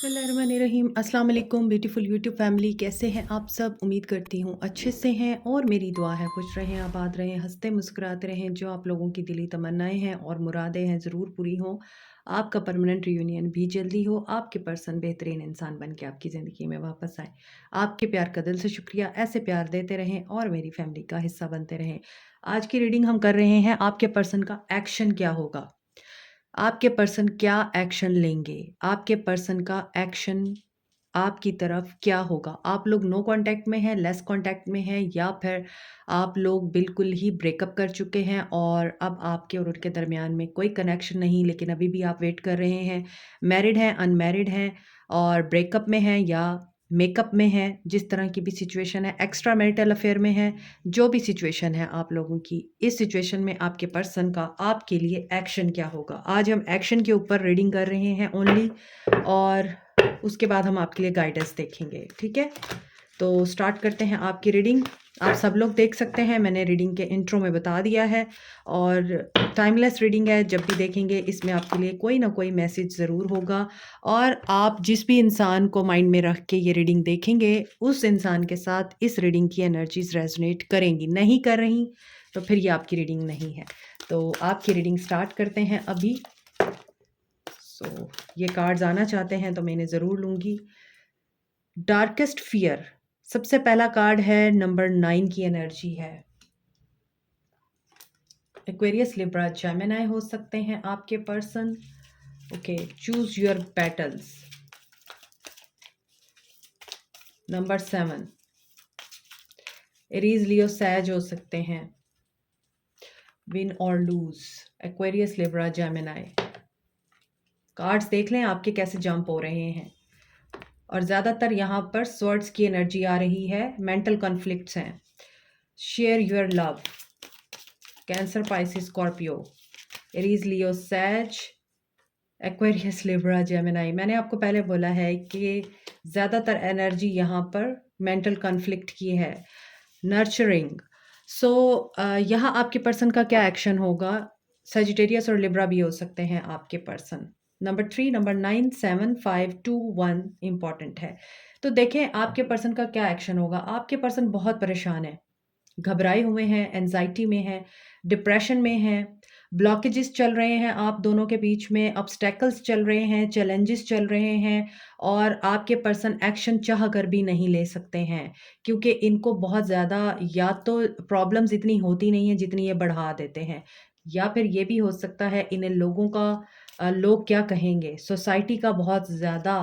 बिस्मिल्लाहिर्रहमानिर्रहीम। अस्सलाम वालेकुम ब्यूटीफुल यूट्यूब फैमिली, कैसे हैं आप सब? उम्मीद करती हूँ अच्छे से हैं और मेरी दुआ है खुश रहें, आबाद रहें, हंसते मुस्कुराते रहें। जो आप लोगों की दिली तमन्नाएं हैं और मुरादें हैं ज़रूर पूरी हों। आपका परमानेंट रियूनियन भी जल्दी हो, आपके पर्सन बेहतरीन इंसान बन के आपकी ज़िंदगी में वापस आए। आपके प्यार का दिल से शुक्रिया, ऐसे प्यार देते रहें और मेरी फैमिली का हिस्सा बनते रहें। आज की रीडिंग हम कर रहे हैं, आपके पर्सन का एक्शन क्या होगा, आपके पर्सन क्या एक्शन लेंगे, आपके पर्सन का एक्शन आपकी तरफ क्या होगा। आप लोग नो कांटेक्ट में हैं, लेस कांटेक्ट में हैं, या फिर आप लोग बिल्कुल ही ब्रेकअप कर चुके हैं और अब आपके और उनके दरमियान में कोई कनेक्शन नहीं, लेकिन अभी भी आप वेट कर रहे हैं। मैरिड हैं, अनमैरिड हैं और ब्रेकअप में हैं या मेकअप में हैं, जिस तरह की भी सिचुएशन है, एक्स्ट्रा मैरिटल अफेयर में है, जो भी सिचुएशन है आप लोगों की, इस सिचुएशन में आपके पर्सन का आपके लिए एक्शन क्या होगा। आज हम एक्शन के ऊपर रीडिंग कर रहे हैं ओनली, और उसके बाद हम आपके लिए गाइडेंस देखेंगे। ठीक है, तो स्टार्ट करते हैं आपकी रीडिंग। आप सब लोग देख सकते हैं, मैंने रीडिंग के इंट्रो में बता दिया है, और टाइमलेस रीडिंग है। जब भी देखेंगे इसमें आपके लिए कोई ना कोई मैसेज ज़रूर होगा, और आप जिस भी इंसान को माइंड में रख के ये रीडिंग देखेंगे, उस इंसान के साथ इस रीडिंग की एनर्जीज रेजोनेट करेंगी। नहीं कर रही तो फिर ये आपकी रीडिंग नहीं है। तो आपकी रीडिंग स्टार्ट करते हैं अभी। ये कार्ड्स आना चाहते हैं तो मैं इन्हें ज़रूर लूँगी। डार्केस्ट फियर, सबसे पहला कार्ड है, नंबर 9 की एनर्जी है। एक्वेरियस, लिब्रा, जेमिनी हो सकते हैं आपके person. Okay, choose your battles. Number 7, Aries, Leo, Sag हो सकते हैं। विन और lose, Aquarius, Libra, Gemini. Cards देख लें आपके कैसे जंप हो रहे हैं, और ज़्यादातर यहाँ पर स्वर्ड्स की एनर्जी आ रही है। मेंटल कॉन्फ्लिक्ट्स हैं। Share your love, Cancer, Pisces, Scorpio, Aries, Leo, Sag, Aquarius, Libra, Gemini. मैंने आपको पहले बोला है कि ज़्यादातर एनर्जी यहाँ पर मेंटल कॉन्फ्लिक्ट की है। नर्चरिंग, सो यहाँ आपके पर्सन का क्या एक्शन होगा। सजिटेरियस और लिब्रा भी हो सकते हैं आपके पर्सन। नंबर 3, नंबर 9, 7, 5, 2, 1 इंपॉर्टेंट है। तो देखें आपके पर्सन का क्या एक्शन होगा। आपके पर्सन बहुत परेशान है, घबराए हुए हैं, एंजाइटी में हैं, डिप्रेशन में हैं, ब्लॉकेजेस चल रहे हैं आप दोनों के बीच में, ऑब्स्टेकल्स चल रहे हैं, चैलेंजेस चल रहे हैं, और आपके पर्सन एक्शन चाह कर भी नहीं ले सकते हैं, क्योंकि इनको बहुत ज़्यादा, या तो प्रॉब्लम्स इतनी होती नहीं है जितनी ये बढ़ा देते हैं, या फिर ये भी हो सकता है इन्हें लोगों का लोग क्या कहेंगे, सोसाइटी का बहुत ज़्यादा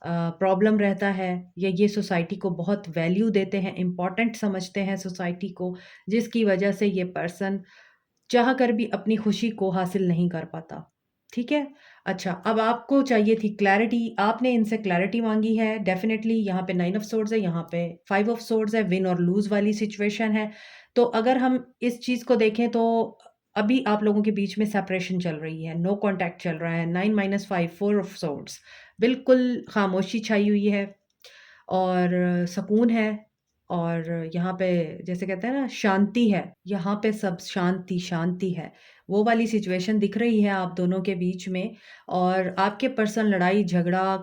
प्रॉब्लम रहता है, या ये सोसाइटी को बहुत वैल्यू देते हैं, इम्पॉर्टेंट समझते हैं सोसाइटी को, जिसकी वजह से ये पर्सन चाह कर भी अपनी खुशी को हासिल नहीं कर पाता। ठीक है? अच्छा, अब आपको चाहिए थी क्लैरिटी, आपने इनसे क्लैरिटी माँगी है। डेफ़िनेटली यहाँ पे 9 ऑफ सोर्ड्स है, यहाँ पे 5 ऑफ सोर्ड्स है, विन और लूज़ वाली सिचुएशन है। तो अगर हम इस चीज़ को देखें तो अभी आप लोगों के बीच में सेपरेशन चल रही है, नो कॉन्टैक्ट चल रहा है। 9 माइनस 5, 4 ऑफ सोर्ड्स, बिल्कुल खामोशी छाई हुई है और सुकून है, और यहाँ पे जैसे कहते हैं ना शांति है, यहाँ पे सब शांति शांति है। वो वाली सिचुएशन दिख रही है आप दोनों के बीच में, और आपके पर्सन लड़ाई झगड़ा,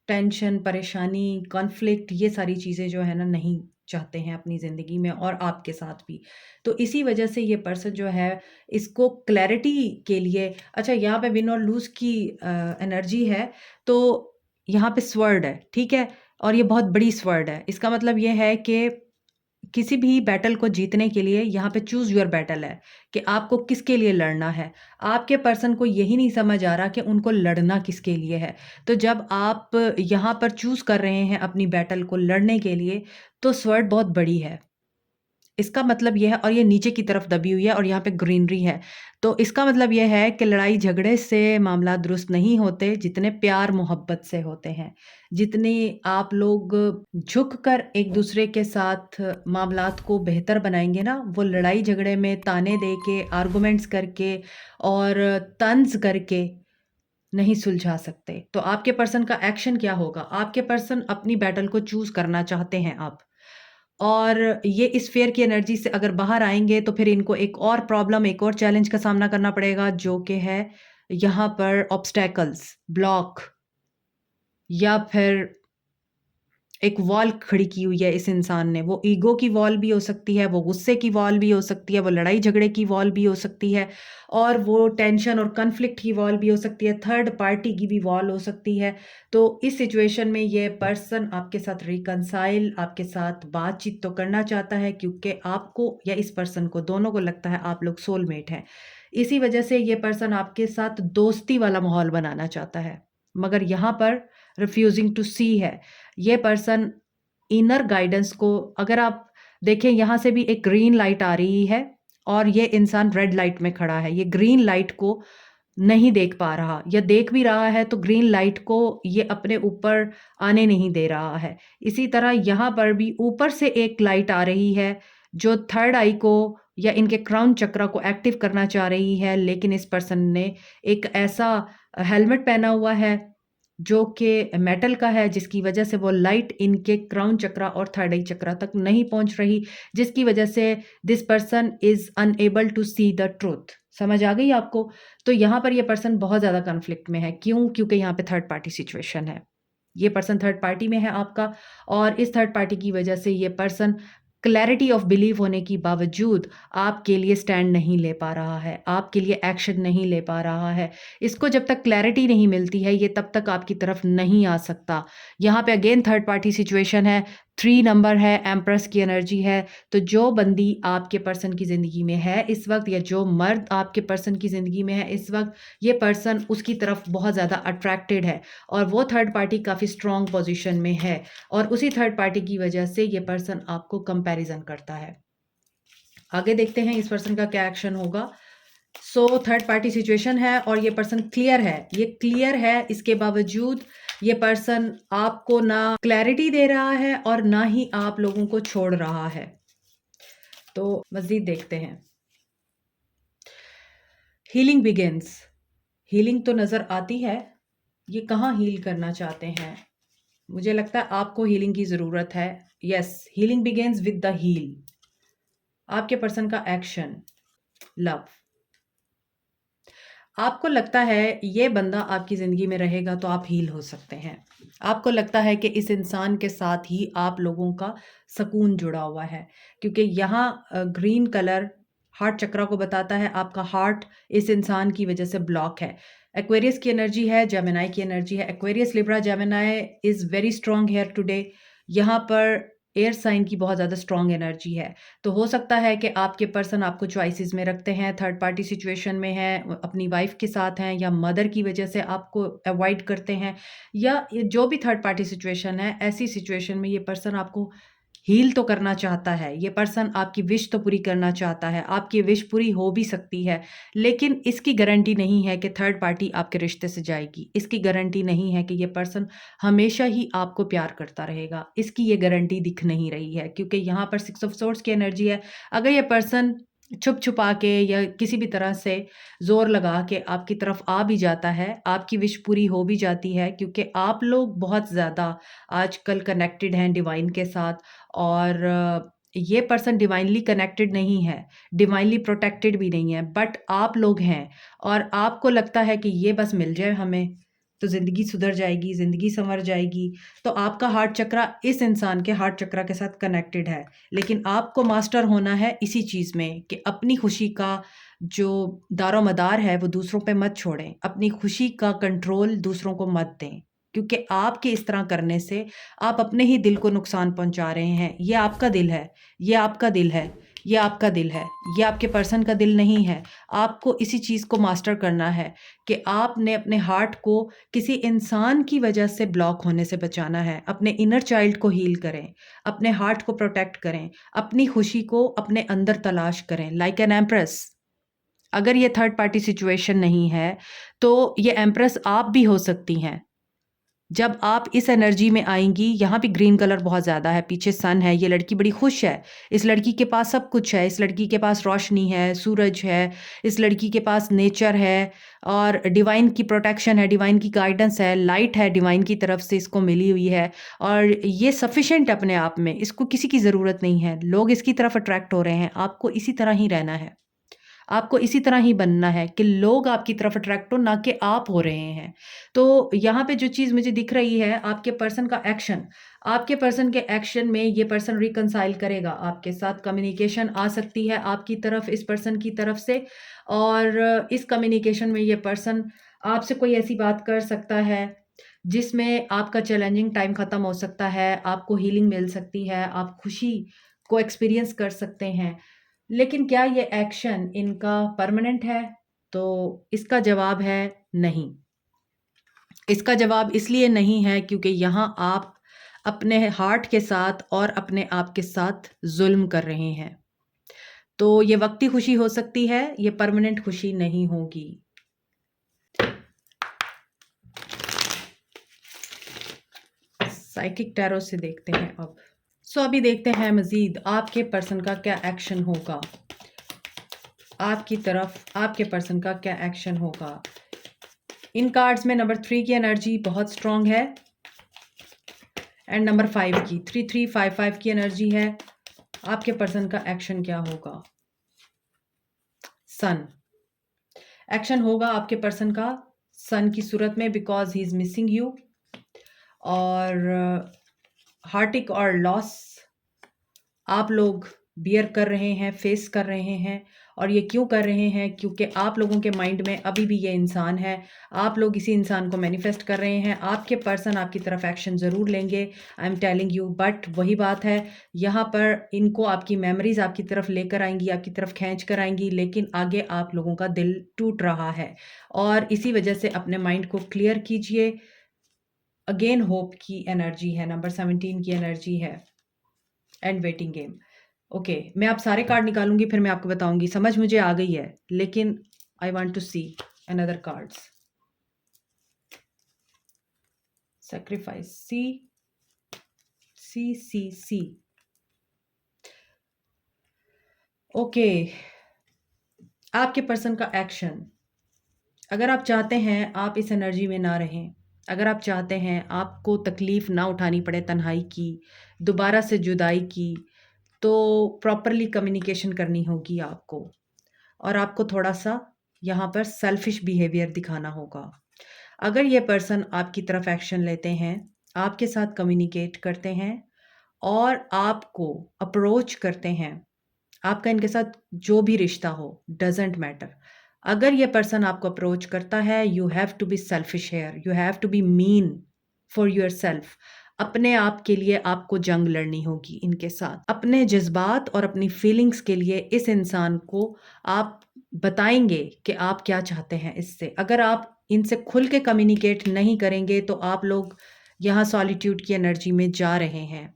टेंशन, परेशानी, कॉन्फ्लिक्ट, ये सारी चीज़ें जो है ना नहीं चाहते हैं अपनी ज़िंदगी में, और आपके साथ भी। तो इसी वजह से ये पर्सन जो है, इसको क्लैरिटी के लिए, अच्छा यहाँ पे विन और लूज़ की एनर्जी है, तो यहाँ पे स्वर्ड है, ठीक है? और ये बहुत बड़ी स्वर्ड है। इसका मतलब ये है कि किसी भी बैटल को जीतने के लिए यहाँ पे चूज़ योर बैटल है, कि आपको किसके लिए लड़ना है। आपके पर्सन को यही नहीं समझ आ रहा कि उनको लड़ना किसके लिए है। तो जब आप यहाँ पर चूज़ कर रहे हैं अपनी बैटल को लड़ने के लिए, तो स्वर्ड बहुत बड़ी है। इसका मतलब ये है, और ये नीचे की तरफ दबी हुई है, और यहाँ पे ग्रीनरी है। तो इसका मतलब ये है कि लड़ाई झगड़े से मामला दुरुस्त नहीं होते, जितने प्यार मोहब्बत से होते हैं। जितने आप लोग झुक कर एक दूसरे के साथ मामलात को बेहतर बनाएंगे ना, वो लड़ाई झगड़े में ताने दे के, आर्गुमेंट्स करके और तंज करके नहीं सुलझा सकते। तो आपके पर्सन का एक्शन क्या होगा? आपके पर्सन अपनी बैटल को चूज़ करना चाहते हैं अब। और ये इस फ़ियर की एनर्जी से अगर बाहर आएँगे, तो फिर इनको एक और प्रॉब्लम, एक और चैलेंज का सामना करना पड़ेगा, जो कि है यहाँ पर ऑब्स्टैकल्स, ब्लॉक। या फिर एक वॉल खड़ी की हुई है इस इंसान ने। वो ईगो की वॉल भी हो सकती है, वो गुस्से की वॉल भी हो सकती है, वो लड़ाई झगड़े की वॉल भी हो सकती है, और वो टेंशन और कन्फ्लिक्ट की वॉल भी हो सकती है, थर्ड पार्टी की भी वॉल हो सकती है। तो इस सिचुएशन में ये पर्सन आपके साथ रिकंसाइल, आपके साथ बातचीत तो करना चाहता है, क्योंकि आपको या इस पर्सन को, दोनों को लगता है आप लोग सोलमेट हैं। इसी वजह से ये पर्सन आपके साथ दोस्ती वाला माहौल बनाना चाहता है, मगर यहाँ पर रिफ्यूजिंग टू सी है। ये पर्सन इनर गाइडेंस को, अगर आप देखें यहाँ से भी एक ग्रीन लाइट आ रही है और ये इंसान रेड लाइट में खड़ा है। ये ग्रीन लाइट को नहीं देख पा रहा, या देख भी रहा है तो ग्रीन लाइट को ये अपने ऊपर आने नहीं दे रहा है। इसी तरह यहाँ पर भी ऊपर से एक लाइट आ रही है जो थर्ड आई को या इनके क्राउन चक्रा को एक्टिव करना चाह रही है, लेकिन इस पर्सन ने एक ऐसा हेलमेट पहना हुआ है जो कि मेटल का है, जिसकी वजह से वो लाइट इनके क्राउन चक्रा और थर्ड आई चक्रा तक नहीं पहुंच रही, जिसकी वजह से this person is unable to see the truth. समझ आ गई आपको? तो यहाँ पर ये पर्सन बहुत ज़्यादा कॉन्फ्लिक्ट में है। क्यों? क्योंकि यहाँ पे थर्ड पार्टी सिचुएशन है। ये पर्सन थर्ड पार्टी में है आपका, और इस थर्ड पार्टी की वजह से ये पर्सन क्लैरिटी ऑफ बिलीव होने की बावजूद आपके लिए स्टैंड नहीं ले पा रहा है, आपके लिए एक्शन नहीं ले पा रहा है। इसको जब तक क्लैरिटी नहीं मिलती है, ये तब तक आपकी तरफ नहीं आ सकता। यहाँ पे अगेन थर्ड पार्टी सिचुएशन है, 3 नंबर है, एम्प्रेस की एनर्जी है। तो जो बंदी आपके पर्सन की ज़िंदगी में है इस वक्त, या जो मर्द आपके पर्सन की ज़िंदगी में है इस वक्त, ये पर्सन उसकी तरफ बहुत ज़्यादा अट्रैक्टेड है, और वो थर्ड पार्टी काफ़ी स्ट्रॉन्ग पोजीशन में है, और उसी थर्ड पार्टी की वजह से ये पर्सन आपको कंपैरिजन करता है। आगे देखते हैं इस पर्सन का क्या एक्शन होगा। सो थर्ड पार्टी सिचुएशन है और ये पर्सन क्लियर है, ये क्लियर है। इसके बावजूद ये पर्सन आपको ना क्लैरिटी दे रहा है और ना ही आप लोगों को छोड़ रहा है। तो मज़ीद देखते हैं। हीलिंग बिगिंस, हीलिंग तो नज़र आती है। ये कहाँ हील करना चाहते हैं? मुझे लगता है आपको हीलिंग की ज़रूरत है। Yes, healing begins with the heal. आपके पर्सन का एक्शन, लव। आपको लगता है ये बंदा आपकी ज़िंदगी में रहेगा तो आप हील हो सकते हैं। आपको लगता है कि इस इंसान के साथ ही आप लोगों का सुकून जुड़ा हुआ है, क्योंकि यहाँ ग्रीन कलर हार्ट चक्रा को बताता है आपका हार्ट इस इंसान की वजह से ब्लॉक है। एक्वेरियस की एनर्जी है, जेमिनी की एनर्जी है। Aquarius, Libra, Gemini is very strong here today. यहाँ पर एयर साइन की बहुत ज़्यादा स्ट्रॉन्ग एनर्जी है। तो हो सकता है कि आपके पर्सन आपको चॉइसेस में रखते हैं, थर्ड पार्टी सिचुएशन में हैं, अपनी वाइफ के साथ हैं, या मदर की वजह से आपको अवॉइड करते हैं, या जो भी थर्ड पार्टी सिचुएशन है, ऐसी सिचुएशन में ये पर्सन आपको हील तो करना चाहता है। ये पर्सन आपकी विश तो पूरी करना चाहता है। आपकी विश पूरी हो भी सकती है, लेकिन इसकी गारंटी नहीं है कि थर्ड पार्टी आपके रिश्ते से जाएगी। इसकी गारंटी नहीं है कि ये पर्सन हमेशा ही आपको प्यार करता रहेगा। इसकी ये गारंटी दिख नहीं रही है, क्योंकि यहाँ पर 6 ऑफ सोर्ड्स की एनर्जी है। अगर ये पर्सन छुप-छुपा के या किसी भी तरह से ज़ोर लगा के आपकी तरफ आ भी जाता है, आपकी विश पूरी हो भी जाती है, क्योंकि आप लोग बहुत ज़्यादा आजकल कनेक्टेड हैं डिवाइन के साथ, और ये पर्सन डिवाइनली कनेक्टेड नहीं है, डिवाइनली प्रोटेक्टेड भी नहीं है, बट आप लोग हैं, और आपको लगता है कि ये बस मिल जाए हमें तो ज़िंदगी सुधर जाएगी, ज़िंदगी संवर जाएगी। तो आपका हार्ट चक्रा इस इंसान के हार्ट चक्रा के साथ कनेक्टेड है, लेकिन आपको मास्टर होना है इसी चीज़ में कि अपनी खुशी का जो दारोमदार है वो दूसरों पे मत छोड़ें, अपनी खुशी का कंट्रोल दूसरों को मत दें, क्योंकि आपके इस तरह करने से आप अपने ही दिल को नुकसान पहुंचा रहे हैं। ये आपका दिल है, ये आपका दिल है, ये आपका दिल है, ये आपके पर्सन का दिल नहीं है। आपको इसी चीज़ को मास्टर करना है कि आपने अपने हार्ट को किसी इंसान की वजह से ब्लॉक होने से बचाना है। अपने इनर चाइल्ड को हील करें, अपने हार्ट को प्रोटेक्ट करें, अपनी खुशी को अपने अंदर तलाश करें, लाइक एन एम्प्रेस। अगर ये थर्ड पार्टी सिचुएशन नहीं है, तो ये एम्प्रेस आप भी हो सकती हैं। जब आप इस एनर्जी में आएँगी, यहाँ भी ग्रीन कलर बहुत ज़्यादा है, पीछे सन है, ये लड़की बड़ी खुश है। इस लड़की के पास सब कुछ है, इस लड़की के पास रोशनी है, सूरज है, इस लड़की के पास नेचर है, और डिवाइन की प्रोटेक्शन है, डिवाइन की गाइडेंस है, लाइट है डिवाइन की तरफ से इसको मिली हुई है, और ये सफिशिएंट अपने आप में, इसको किसी की ज़रूरत नहीं है। लोग इसकी तरफ अट्रैक्ट हो रहे हैं, आपको इसी तरह ही रहना है। आपको इसी तरह ही बनना है कि लोग आपकी तरफ अट्रैक्ट हो, ना कि आप हो रहे हैं। तो यहाँ पे जो चीज़ मुझे दिख रही है, आपके पर्सन का एक्शन, आपके पर्सन के एक्शन में ये पर्सन रिकंसाइल करेगा आपके साथ, कम्युनिकेशन आ सकती है आपकी तरफ इस पर्सन की तरफ से, और इस कम्युनिकेशन में ये पर्सन आपसे कोई ऐसी बात कर सकता है जिसमें आपका चैलेंजिंग टाइम ख़त्म हो सकता है, आपको हीलिंग मिल सकती है, आप खुशी को एक्सपीरियंस कर सकते हैं। लेकिन क्या ये एक्शन इनका परमानेंट है? तो इसका जवाब है नहीं। इसका जवाब इसलिए नहीं है क्योंकि यहाँ आप अपने हार्ट के साथ और अपने आप के साथ ज़ुल्म कर रहे हैं। तो ये वक़्ती खुशी हो सकती है, ये परमानेंट खुशी नहीं होगी। साइकिक टैरो से देखते हैं अब। अभी देखते हैं मज़ीद आपके पर्सन का क्या एक्शन होगा। आपकी तरफ आपके पर्सन का क्या एक्शन होगा। इन कार्ड्स में नंबर 3 की एनर्जी बहुत स्ट्रॉन्ग है एंड नंबर 5 की 3355 की एनर्जी है। आपके पर्सन का एक्शन क्या होगा। सन एक्शन होगा आपके पर्सन का सन की सूरत में, because he is missing you, और हार्टिक और लॉस आप लोग बियर कर रहे हैं, फेस कर रहे हैं। और ये क्यों कर रहे हैं? क्योंकि आप लोगों के माइंड में अभी भी ये इंसान है, आप लोग इसी इंसान को मैनिफेस्ट कर रहे हैं। आपके पर्सन आपकी तरफ एक्शन ज़रूर लेंगे, I am telling you, but वही बात है, यहाँ पर इनको आपकी मेमोरीज आपकी तरफ लेकर आएंगी, आपकी तरफ खींच कर आएंगी, लेकिन आगे आप लोगों का दिल टूट रहा है और इसी वजह से अपने माइंड को क्लियर कीजिए। अगेन होप की एनर्जी है, नंबर 17 की एनर्जी है एंड वेटिंग गेम। ओके, मैं आप सारे कार्ड निकालूंगी, फिर मैं आपको बताऊंगी। समझ मुझे आ गई है, लेकिन I want to see another cards. Sacrifice, see see see see. Okay, आपके पर्सन का एक्शन। अगर आप चाहते हैं आप इस एनर्जी में ना रहें, अगर आप चाहते हैं आपको तकलीफ़ ना उठानी पड़े तन्हाई की, दोबारा से जुदाई की, तो प्रॉपरली कम्युनिकेशन करनी होगी आपको, और आपको थोड़ा-सा यहाँ पर सेल्फ़िश बिहेवियर दिखाना होगा। अगर ये पर्सन आपकी तरफ एक्शन लेते हैं, आपके साथ कम्युनिकेट करते हैं और आपको अप्रोच करते हैं, आपका इनके साथ जो भी रिश्ता हो, डज़न्ट मैटर। अगर ये पर्सन आपको अप्रोच करता है, you have to be selfish here, you have to be mean for yourself. अपने आप के लिए आपको जंग लड़नी होगी इनके साथ। अपने जज़्बात और अपनी फीलिंग्स के लिए इस इंसान को आप बताएँगे कि आप क्या चाहते हैं इससे। अगर आप इनसे खुल के कम्युनिकेट नहीं करेंगे, तो आप लोग यहाँ सॉलिट्यूड की एनर्जी में जा रहे हैं।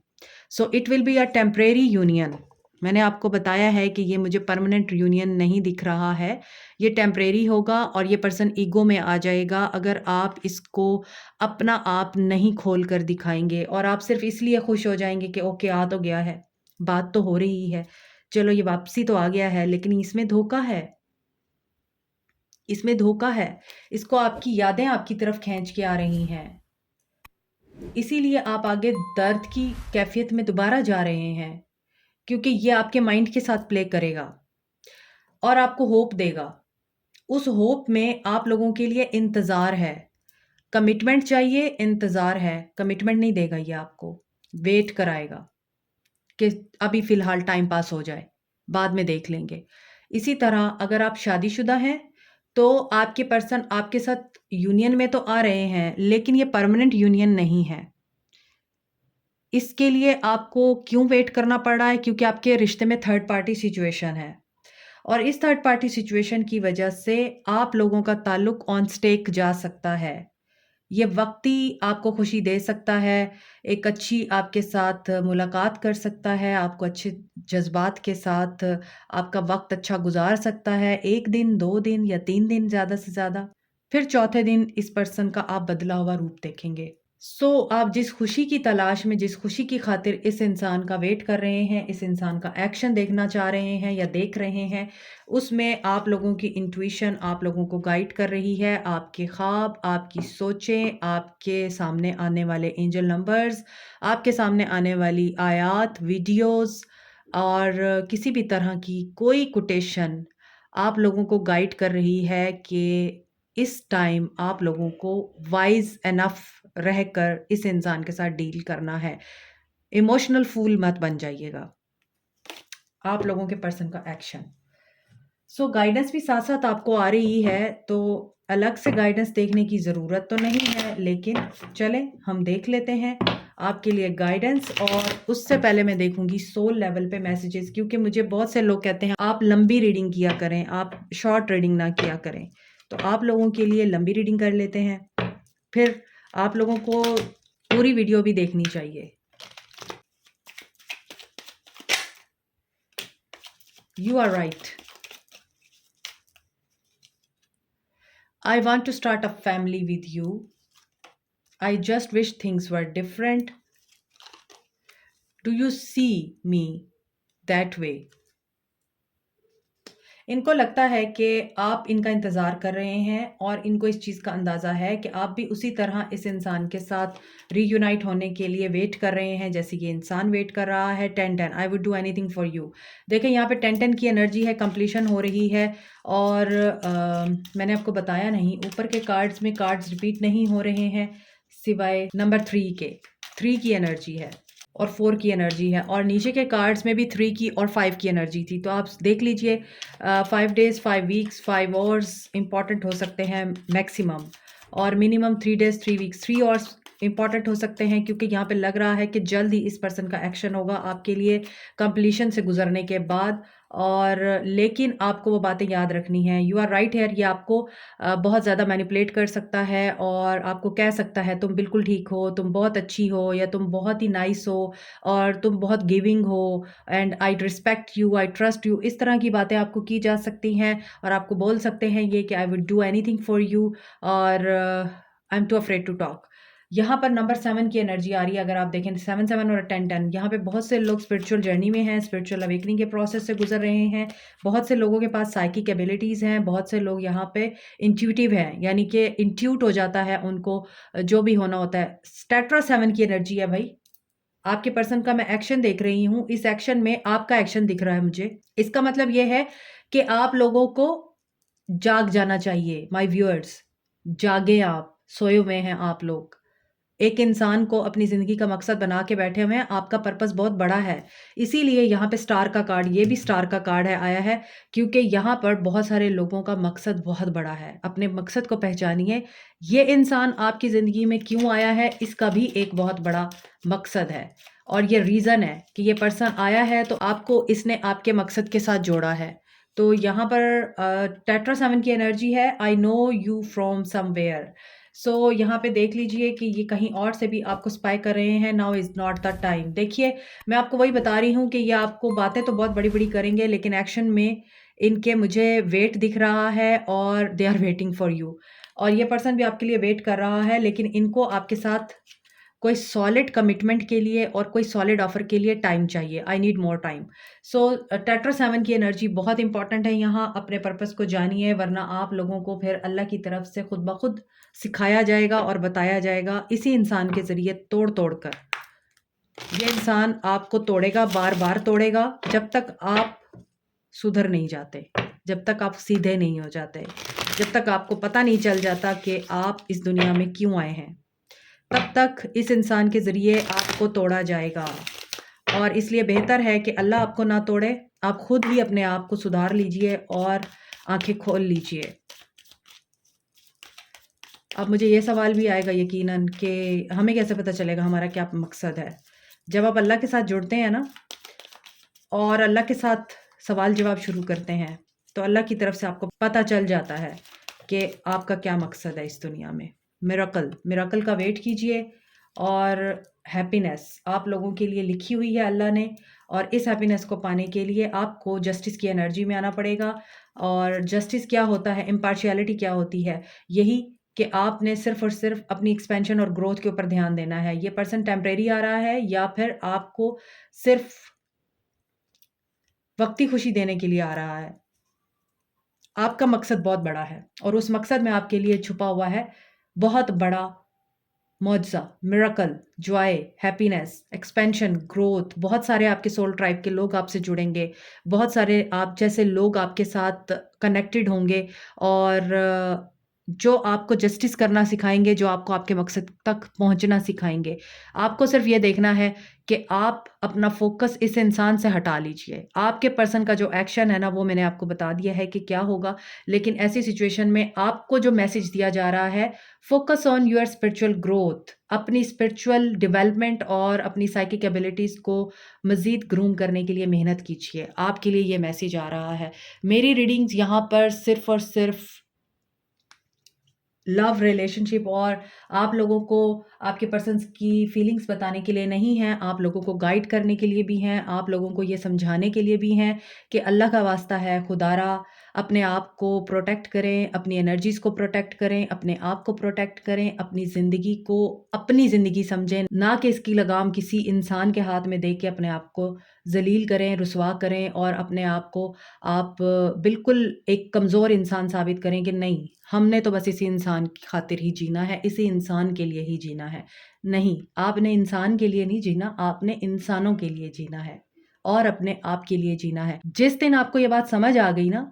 So it will be a temporary union. मैंने आपको बताया है कि ये मुझे परमानेंट यूनियन नहीं दिख रहा है, ये टेम्परेरी होगा और ये पर्सन ईगो में आ जाएगा अगर आप इसको अपना आप नहीं खोल कर दिखाएँगे, और आप सिर्फ़ इसलिए खुश हो जाएँगे कि ओके, आ तो गया है, बात तो हो रही है, चलो ये वापसी तो आ गया है, लेकिन इसमें धोखा है, इसमें धोखा है। इसको आपकी यादें आपकी तरफ खींच के आ रही हैं। इसीलिए आप आगे दर्द की कैफ़ियत में दोबारा जा रहे हैं, क्योंकि ये आपके माइंड के साथ प्ले करेगा और आपको होप देगा। उस होप में आप लोगों के लिए इंतज़ार है। कमिटमेंट चाहिए, इंतज़ार है। कमिटमेंट नहीं देगा ये आपको, वेट कराएगा कि अभी फ़िलहाल टाइम पास हो जाए, बाद में देख लेंगे। इसी तरह अगर आप शादीशुदा हैं, तो आपके पर्सन आपके साथ यूनियन में तो आ रहे हैं, लेकिन ये परमानेंट यूनियन नहीं है। इसके लिए आपको क्यों वेट करना पड़ रहा है? क्योंकि आपके रिश्ते में थर्ड पार्टी सिचुएशन है, और इस थर्ड पार्टी सिचुएशन की वजह से आप लोगों का ताल्लुक ऑन स्टेक जा सकता है। ये वक़्ती आपको खुशी दे सकता है, एक अच्छी आपके साथ मुलाकात कर सकता है, आपको अच्छे जज़्बात के साथ आपका वक़्त अच्छा गुज़ार सकता है, 1 दिन, 2 दिन या 3 दिन ज़्यादा से ज़्यादा। फिर चौथे दिन इस पर्सन का आप बदला हुआ रूप देखेंगे। आप जिस खुशी की तलाश में, जिस खुशी की खातिर इस इंसान का वेट कर रहे हैं, इस इंसान का एक्शन देखना चाह रहे हैं या देख रहे हैं, उसमें आप लोगों की इंट्यूशन आप लोगों को गाइड कर रही है। आपके ख्वाब, आपकी सोचें, आपके सामने आने वाले एंजल नंबर्स, आपके सामने आने वाली आयात, वीडियोज़ और किसी भी तरह की कोई कोटेशन आप लोगों को गाइड कर रही है कि इस टाइम आप लोगों को वाइज एनफ रहकर इस इंसान के साथ डील करना है। इमोशनल फूल मत बन जाइएगा। आप लोगों के पर्सन का एक्शन। सो गाइडेंस भी साथ साथ आपको आ रही है, तो अलग से गाइडेंस देखने की ज़रूरत तो नहीं है, लेकिन चलें हम देख लेते हैं आपके लिए गाइडेंस। और उससे पहले मैं देखूंगी सोल लेवल पे मैसेजेस, क्योंकि मुझे बहुत से लोग कहते हैं आप लंबी रीडिंग किया करें, आप शॉर्ट रीडिंग ना किया करें। तो आप लोगों के लिए लंबी रीडिंग कर लेते हैं, फिर आप लोगों को पूरी वीडियो भी देखनी चाहिए। You are right. I want to start a family with you. I just wish things were different. Do you see me that way? इनको लगता है कि आप इनका इंतज़ार कर रहे हैं और इनको इस चीज़ का अंदाज़ा है कि आप भी उसी तरह इस इंसान के साथ रीयूनाइट होने के लिए वेट कर रहे हैं जैसे ये इंसान वेट कर रहा है। 10-10 आई would do anything for you. देखें यहाँ पे 10-10 की एनर्जी है, कंप्लीशन हो रही है। और मैंने आपको बताया नहीं, ऊपर के कार्ड्स में कार्ड्स रिपीट नहीं हो रहे हैं सिवाय नंबर 3 के। 3 की एनर्जी है और 4 की एनर्जी है, और नीचे के कार्ड्स में भी 3 की और 5 की एनर्जी थी। तो आप देख लीजिए 5 डेज़ 5 वीक्स 5 आवर्स इंपॉर्टेंट हो सकते हैं मैक्सिमम, और minimum 3 days 3 weeks 3 hours important हो सकते हैं, क्योंकि यहाँ पे लग रहा है कि जल्द ही इस पर्सन का एक्शन होगा आपके लिए कंप्लीशन से गुजरने के बाद। और लेकिन आपको वो बातें याद रखनी हैं। You are right here. ये आपको बहुत ज़्यादा मैनिपुलेट कर सकता है और आपको कह सकता है तुम बिल्कुल ठीक हो, तुम बहुत अच्छी हो, या तुम बहुत ही नाइस हो, और तुम बहुत गिविंग हो, and I respect you, I trust you. इस तरह की बातें आपको की जा सकती हैं, और आपको बोल सकते हैं ये कि I would do anything for you, और I am too afraid to talk. यहाँ पर नंबर 7 की एनर्जी आ रही है। अगर आप देखें 7-7 और 10-10, यहाँ पे बहुत से लोग स्पिरिचुअल जर्नी में हैं, स्पिरिचुअल अवेकनिंग के प्रोसेस से गुजर रहे हैं। बहुत से लोगों के पास साइकिक एबिलिटीज़ हैं, बहुत से लोग यहाँ पे इंट्यूटिव हैं, यानी कि इंट्यूट हो जाता है उनको जो भी होना होता है। टेट्रा 7 की एनर्जी है भाई। आपके पर्सन का मैं एक्शन देख रही हूँ, इस एक्शन में आपका एक्शन दिख रहा है मुझे। इसका मतलब ये है कि आप लोगों को जाग जाना चाहिए। माय व्यूअर्स, जागे आप, सोए हुए हैं आप लोग। एक इंसान को अपनी ज़िंदगी का मकसद बना के बैठे हुए हैं, आपका पर्पस बहुत बड़ा है। इसीलिए यहाँ पे स्टार का कार्ड, ये भी स्टार का कार्ड है, आया है, क्योंकि यहाँ पर बहुत सारे लोगों का मकसद बहुत बड़ा है। अपने मकसद को पहचानिए। ये इंसान आपकी ज़िंदगी में क्यों आया है, इसका भी एक बहुत बड़ा मकसद है, और ये रीज़न है कि ये पर्सन आया है, तो आपको इसने आपके मकसद के साथ जोड़ा है। तो यहाँ पर टेट्रा 7 की एनर्जी है, I know you from somewhere. So यहाँ पे देख लीजिए कि ये कहीं और से भी आपको स्पाई कर रहे हैं। Now is not the time. देखिए, मैं आपको वही बता रही हूँ कि ये आपको बातें तो बहुत बड़ी-बड़ी करेंगे, लेकिन एक्शन में इनके मुझे वेट दिख रहा है, और they are waiting for you. और ये पर्सन भी आपके लिए वेट कर रहा है, लेकिन इनको आपके साथ कोई सॉलिड कमिटमेंट के लिए और कोई सॉलिड ऑफर के लिए टाइम चाहिए। I need more time. So tetra 7 की एनर्जी बहुत इंपॉर्टेंट है यहाँ। अपने पर्पस को जानिए, वरना आप लोगों को फिर अल्लाह की तरफ से खुद ब खुद सिखाया जाएगा और बताया जाएगा इसी इंसान के ज़रिए तोड़ तोड़ कर। ये इंसान आपको तोड़ेगा, बार बार तोड़ेगा, जब तक आप सुधर नहीं जाते, जब तक आप सीधे नहीं हो जाते, जब तक आपको पता नहीं चल जाता कि आप इस दुनिया में क्यों आए हैं, तब तक इस इंसान के ज़रिए आपको तोड़ा जाएगा। और इसलिए बेहतर है कि अल्लाह आपको ना तोड़े, आप खुद ही अपने आप को सुधार लीजिए और आंखें खोल लीजिए। अब मुझे ये सवाल भी आएगा यकीनन कि हमें कैसे पता चलेगा हमारा क्या मकसद है। जब आप अल्लाह के साथ जुड़ते हैं ना, और अल्लाह के साथ सवाल जवाब शुरू करते हैं, तो अल्लाह की तरफ से आपको पता चल जाता है कि आपका क्या मकसद है इस दुनिया में। मिरेकल, मिरेकल का वेट कीजिए, और हैप्पीनेस आप लोगों के लिए लिखी हुई है अल्लाह ने, और इस हैप्पीनेस को पाने के लिए आपको जस्टिस की एनर्जी में आना पड़ेगा। और जस्टिस क्या होता है, इम्पार्शियलिटी क्या होती है, यही कि आपने सिर्फ और सिर्फ अपनी एक्सपेंशन और ग्रोथ के ऊपर ध्यान देना है। ये पर्सन टेम्परेरी आ रहा है, या फिर आपको सिर्फ वक्ती खुशी देने के लिए आ रहा है। आपका मकसद बहुत बड़ा है, और उस मकसद में आपके लिए छुपा हुआ है बहुत बड़ा मुआवजा, miracle, Joy, happiness, expansion, growth. बहुत सारे आपके सोल ट्राइब के लोग आपसे जुड़ेंगे, बहुत सारे आप जैसे लोग आपके साथ कनेक्टेड होंगे और जो आपको जस्टिस करना सिखाएँगे, जो आपको आपके मकसद तक पहुँचना सिखाएँगे। आपको सिर्फ़ ये देखना है कि आप अपना फ़ोकस इस इंसान से हटा लीजिए। आपके पर्सन का जो एक्शन है ना, वो मैंने आपको बता दिया है कि क्या होगा, लेकिन ऐसी सिचुएशन में आपको जो मैसेज दिया जा रहा है, focus on your spiritual growth. अपनी स्पिरिचुअल डेवलपमेंट और अपनी साइकिक एबिलिटीज़ को मज़ीद ग्रूम करने के लिए मेहनत कीजिए। आपके लिए ये मैसेज आ रहा है। मेरी रीडिंग्स यहाँ पर सिर्फ़ और सिर्फ़ लव रिलेशनशिप और आप लोगों को आपके पर्सन्स की फीलिंग्स बताने के लिए नहीं हैं, आप लोगों को गाइड करने के लिए भी हैं, आप लोगों को ये समझाने के लिए भी हैं कि अल्लाह का वास्ता है, खुदारा अपने आप को प्रोटेक्ट करें, अपनी एनर्जीज़ को प्रोटेक्ट करें, अपने आप को प्रोटेक्ट करें, अपनी ज़िंदगी को अपनी ज़िंदगी समझें, ना कि इसकी लगाम किसी इंसान के हाथ में दे के अपने आप को ज़लील करें, रुसवा करें और अपने आप को आप बिल्कुल एक कमज़ोर इंसान साबित करें कि नहीं, हमने तो बस इसी इंसान की खातिर ही जीना है, इसी इंसान के लिए ही जीना है। नहीं, आपने इंसान के लिए नहीं जीना, आपने इंसानों के लिए जीना है और अपने आप के लिए जीना है। जिस दिन आपको ये बात समझ आ गई ना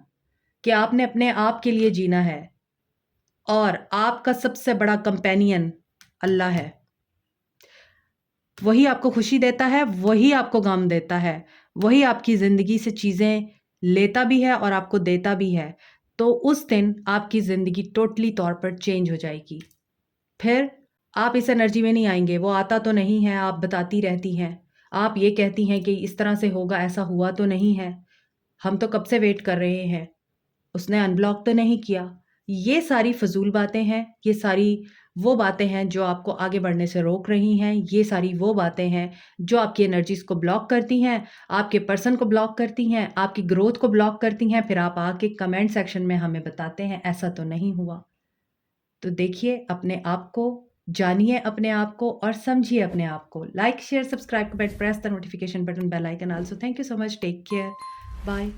कि आपने अपने आप के लिए जीना है और आपका सबसे बड़ा कंपेनियन अल्लाह है। वही आपको खुशी देता है, वही आपको गम देता है, वही आपकी ज़िंदगी से चीज़ें लेता भी है और आपको देता भी है। तो उस दिन आपकी ज़िंदगी टोटली तौर पर चेंज हो जाएगी। फिर आप इस एनर्जी में नहीं आएँगे, वो आता तो नहीं है, आप बताती रहती हैं। आप ये कहती हैं कि इस तरह से होगा, ऐसा हुआ तो नहीं है। हम तो कब से वेट कर रहे हैं, उसने अनब्लॉक तो नहीं किया। ये सारी फ़िज़ूल बातें हैं, ये सारी वो बातें हैं जो आपको आगे बढ़ने से रोक रही हैं, ये सारी वो बातें हैं जो आपकी एनर्जीज़ को ब्लॉक करती हैं, आपके पर्सन को ब्लॉक करती हैं, आपकी ग्रोथ को ब्लॉक करती हैं, फिर आप आके कमेंट सेक्शन में हमें बताते हैं ऐसा तो नहीं हुआ। तो देखिए अपने आप को, जानिए अपने आप को और समझिए अपने आप को। Like, share, subscribe, comment, press the notification button, bell icon also. Thank you so much, take care, bye.